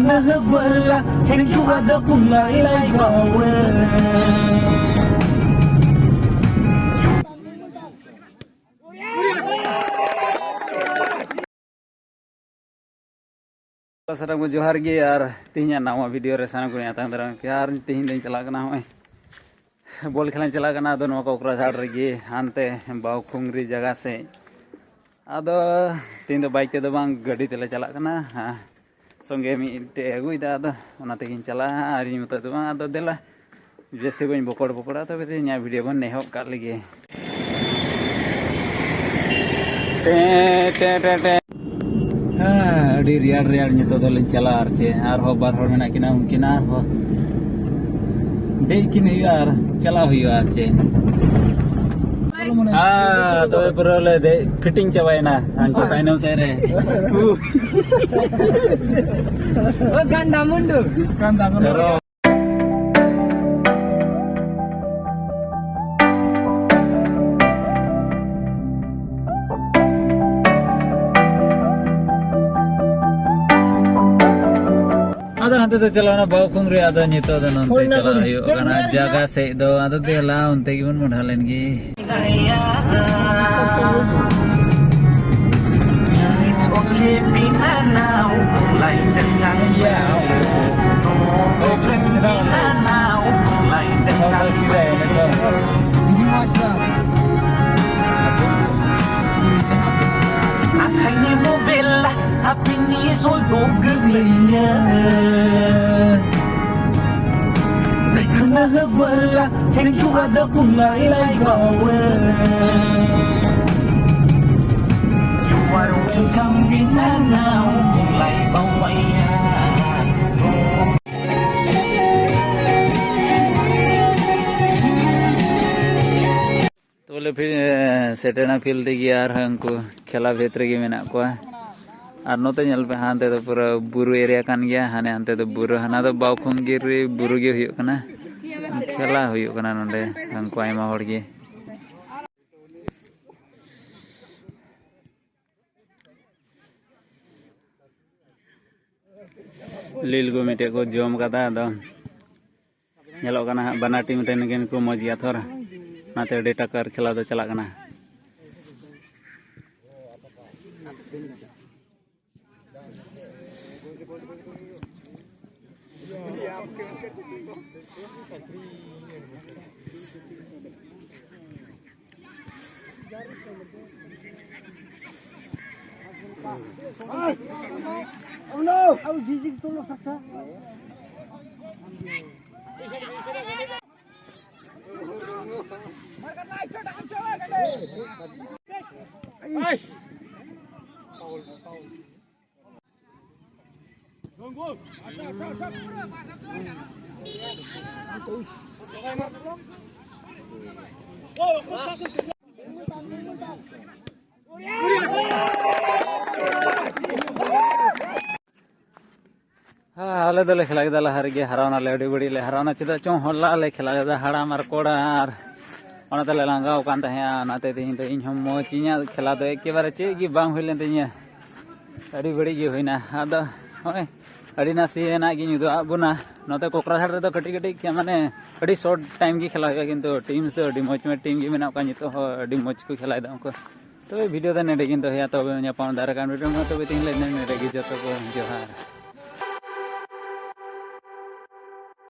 bala thank you ada kulai lai gawe Sarang ko johar ge yaar tinya nawa video re sana ko yata darang pyar tihin din chala kana hoy bol khelan chala kana ado no Kokrajhar re ge hante Baukhungri jaga se ado tin do bike te do bang gadi tele chala kana songe mi te agui da ado ona te gin chala ari mata do bang ado dela jeste ko bokor bokora to be nya video bon ne hok kar lege te adi riar nyito do len chala arche ar ho bar hor mena kina unkina ho dei kini yar chala huyo arche to purole de fitting chawaina anko taino sere o ganda mundu ada hante to chalana Baukhungri ada nyito do nonte chala huyo kana jaga se do ada dela unte gimun modhalen gi thank you ada kulai lai gawe you are welcome binanau kulai bawaya tole फिर सेटेना field की यार हमको खेला भेतर की मेना को और नोते नल पे हानते तो पूरा बुरु एरिया कान गया हाने हानते तो बुरु हाना तो Baukhungri बुरु गे हुयो कना खेला हुयो कना नोंडे हमको आइमा हर गे लील को मिटे को जम कदा दो नेलो कना बना टीम टेन गेन को मज गया थोर नाते डेटा कर खेला दो चला कना Oh no! I was busy to look at that. आले दले खेला गदा हर गे हरावना ले अडी बड़ी ले हरावना चिदा चो हल्ला ले खेला गदा हड़ा मार कोड़ा आर ओना तले लांगाव कान तहे नाते तिन तो इन हम मोचिया खेला दो एकेबारे चे गी बांग होइलेन तिया अडी बड़ी गे होइना आदो होय अडी नासी ना गी नुदो आबुना नोते Kokrajhar रे तो कटी कटी के माने अडी शॉर्ट टाइम गी खेला होया किंतु टीम्स तो अडी मोच में टीम गी मेना का नितो हो अडी मोच को खेला दा को तो वीडियो दा नेडे किंतु हेया तो न्यापाम दारा कान वीडियो में तो तिन ले नेडे गी जतो को जोहार